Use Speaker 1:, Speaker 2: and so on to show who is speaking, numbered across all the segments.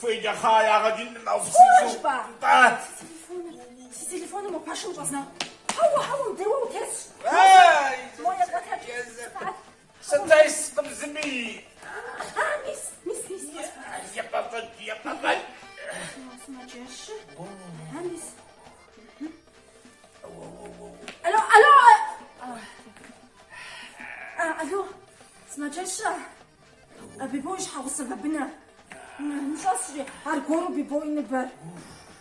Speaker 1: فيجا خايا غادي نوصل
Speaker 2: تليفون ما باش نوصلنا هو نديرو تيس مويا غاتها
Speaker 1: ستايس بمزمي
Speaker 2: ميس
Speaker 1: يا بابا
Speaker 2: ما جاش ميس الو ما جاش بيبو ايش حوصل بابنا نشاصري هاركورو بيبو ينبر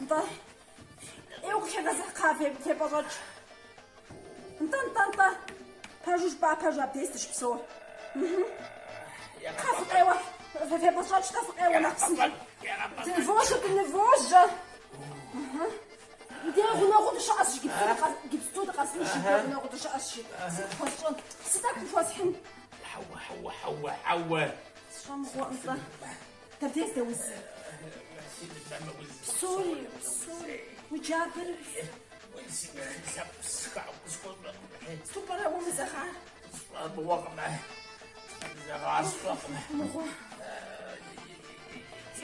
Speaker 2: طيب ايوه كذا زقا في بازاج انت باجوش باجا بيستش بصور خاف ايوه في بازاج تفق ايوه نقص تنفوش نديرو ناخذ شاش جبت تو تقاسم شي ناخذ شاش خاصن ستاك فاسحين حوا شنو انت تبتيس دوز سوري وجابر ستوبر ومزخا
Speaker 1: بوقمه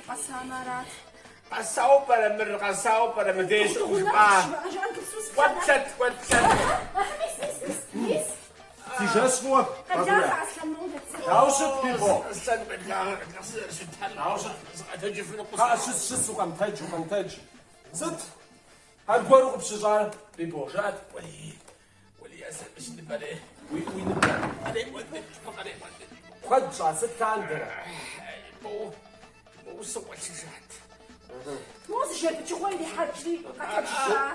Speaker 2: قسامرات
Speaker 1: قساو para me deixa واتشت
Speaker 2: ميس
Speaker 3: تيجاس فوا عاوشت بيبو شو قمتاج زد هالقوارو بشجار بيبو جات
Speaker 1: ولي اسال باش نبالي
Speaker 3: وين
Speaker 1: علي
Speaker 3: خد ست كان
Speaker 1: بو سوى شجات
Speaker 2: مو شجات تشوفي لي حاجتي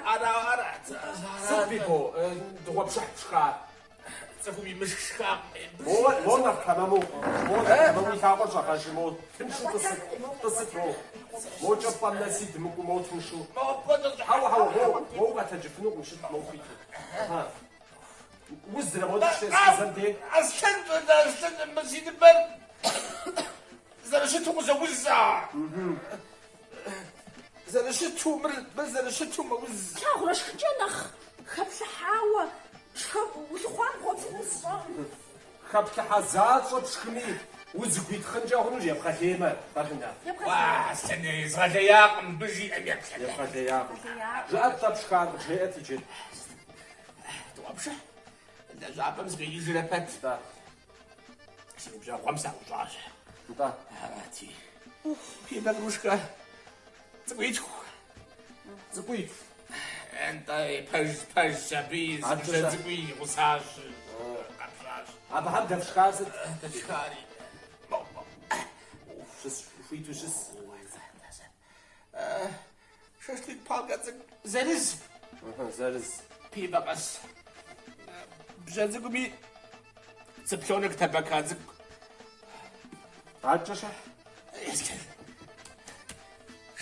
Speaker 1: انا
Speaker 3: ست بيبو دغوا بشح شخار
Speaker 1: تقومي مش شخار
Speaker 3: مو نفهم مو يتعقل شخاش مو تمشي تصت مو جبا الناس يدمكو مو تمشو هو غتجفنو مشيت مو فيتو وزر مو داش تسكزنتي
Speaker 1: استنى مسجد البر زرشتو مزوزة زرشتو موز
Speaker 2: شاغرش جنخ خبش حاوة وشخوان خوتنس
Speaker 3: خبش حزات وبشخمي وزقيت خنجا ونجي يبقى كيما باغينا
Speaker 1: استنى زغلياق بجي اميك
Speaker 3: يبقى لياق جات تبشخان جهتي جد
Speaker 1: توابشه لا جاب مزغي يجي لبات سيبجا خمسة وجاش
Speaker 3: انت
Speaker 1: هاتي في مغروشكا زقويت انت باج شبيز زقوي غصاش قبشاش
Speaker 3: ابا هبدا بشخازت
Speaker 1: تشكاري
Speaker 3: شفيتو شس
Speaker 1: شاشليك بالقا زرز بي بقص بجازقمي تبشونك تبكا زق
Speaker 3: عجشة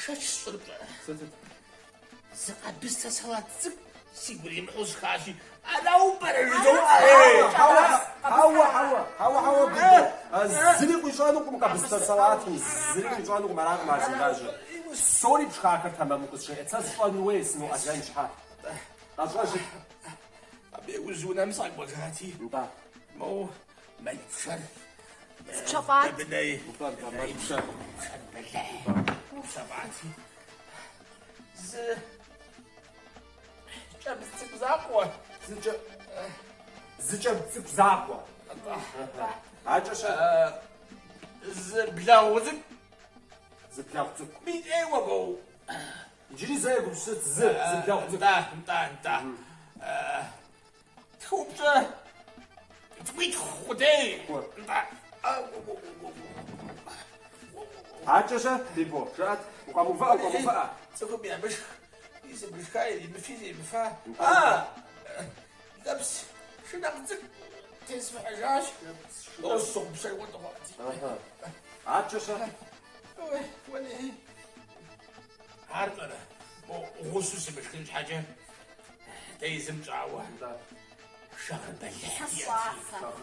Speaker 1: شاش صرب زقا بستا صلاة زق سيقولي محوش خاشي انا وبرجو
Speaker 3: هوا بيبو الزلق ويجانوكم كبستا صلاة الزلق ويجانوكم مراك مع زنجاجة سوري بشخاكر تمامك الشيء اتساسفا نويس نو اجان شحا تاجاجة
Speaker 1: ابي وزونا مساق وجهاتي مو ما يفشل
Speaker 2: شفات
Speaker 1: بناي
Speaker 3: بشر
Speaker 1: شفاتي جاب زاقوة
Speaker 3: زجب زاقوة عجشة
Speaker 1: زبلاوزك
Speaker 3: زبلاوزك
Speaker 1: مين ايوه بو
Speaker 3: جري زي بشت زبلاوزك
Speaker 1: انت تخوبته تبيت خدي
Speaker 3: عجشة بيبو شات وقاموا فقا
Speaker 1: تقوم يا بش يسب الشكاية اللي مفيزي بفا لبس شو نقصك تسمع حاجاش اوصق بشي وضغطي
Speaker 3: عجشة
Speaker 1: وين عارف انا غصوصي مش كنت حاجة لازم تعوى شهر بلحتي شهر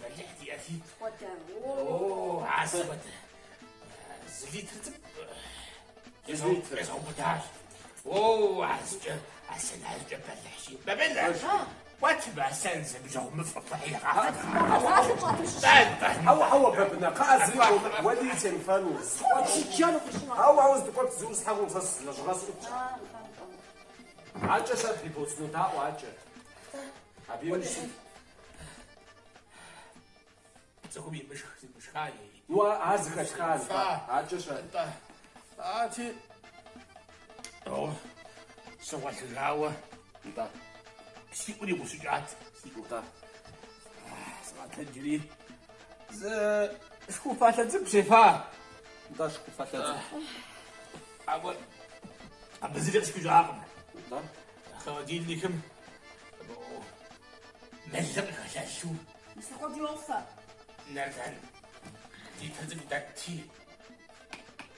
Speaker 1: بلحتي اوه عصبت زليت رتب يزعو بتاعش اوه عسن عسجب بلحشي ببلح واتبع سنزل جو مفرطحي
Speaker 3: هوا بابنا قازري ولي تنفانو هوا تقول تزوز حاجه نص لجغاس عاجه شرحي بوسنو تا وعاجه حبيبي
Speaker 1: تقومي مش خالي
Speaker 3: وعازك اشكال عاجه شرحي
Speaker 1: آتي سوالت الغاوة
Speaker 3: انت
Speaker 1: سيقولي بوسجات
Speaker 3: انت
Speaker 1: سمعت الجليل شكون فاتت زب شفاه
Speaker 3: انت شكون فاتت
Speaker 1: أقول أبزلق سكجو عاقم
Speaker 3: انت
Speaker 1: خواجين لكم ملق خشاشو
Speaker 2: مسخو ديوفا
Speaker 1: نرزان دي تزق داتي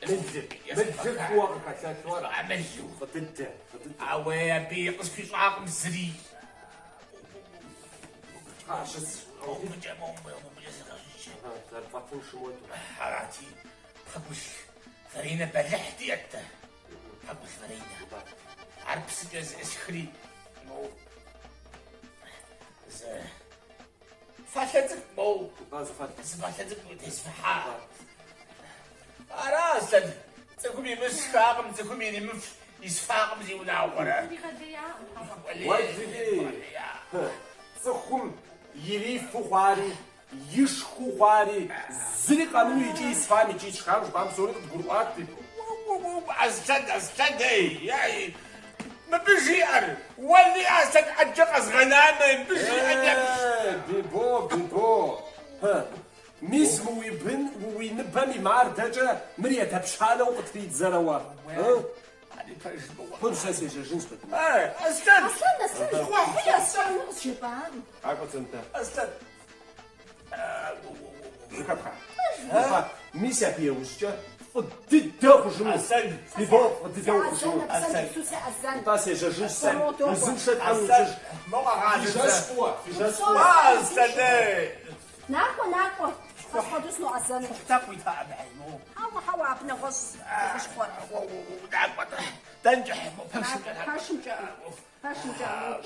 Speaker 3: مجد فوق كشاش
Speaker 1: عملو
Speaker 3: فتنت
Speaker 1: أوي بيقص في عاقم الزري
Speaker 3: عشس فاتن شموت
Speaker 1: حراتي حقوش فرينا بلحتي أنت حقوش فرينا عرب سجز إسخري مو فاتتك مو فاتتك تسفحها أراسل تكومي مسفاقم تكومي مف يسفاقم زي وناورة
Speaker 3: واجدي تخم يريف خواري يشخو خواري زري قانون يجي يسفاني يجي يشخارش بام سوري تقولات
Speaker 1: أستد هي ما بيجير ولي أستد أجق أصغنان بيجي
Speaker 3: بيبو ميس وينبني مع ردجة مريت بشحالة وقت في تزروا كل شيء جنس بتم
Speaker 1: أستد
Speaker 3: عقد انت
Speaker 1: أستد
Speaker 3: ميس يا وجه فضي تاخذ جنو
Speaker 1: أستد
Speaker 3: بيبو فضي تاخذ جنو تاسي جنس وزنشت عن وجه
Speaker 1: ما غادي
Speaker 3: في جاس
Speaker 1: أستد
Speaker 2: ناكو خدوس نو أزن
Speaker 1: تقوي تابعي مو
Speaker 2: هوا ابن غص خشخور
Speaker 1: تنجح
Speaker 2: فاشم جا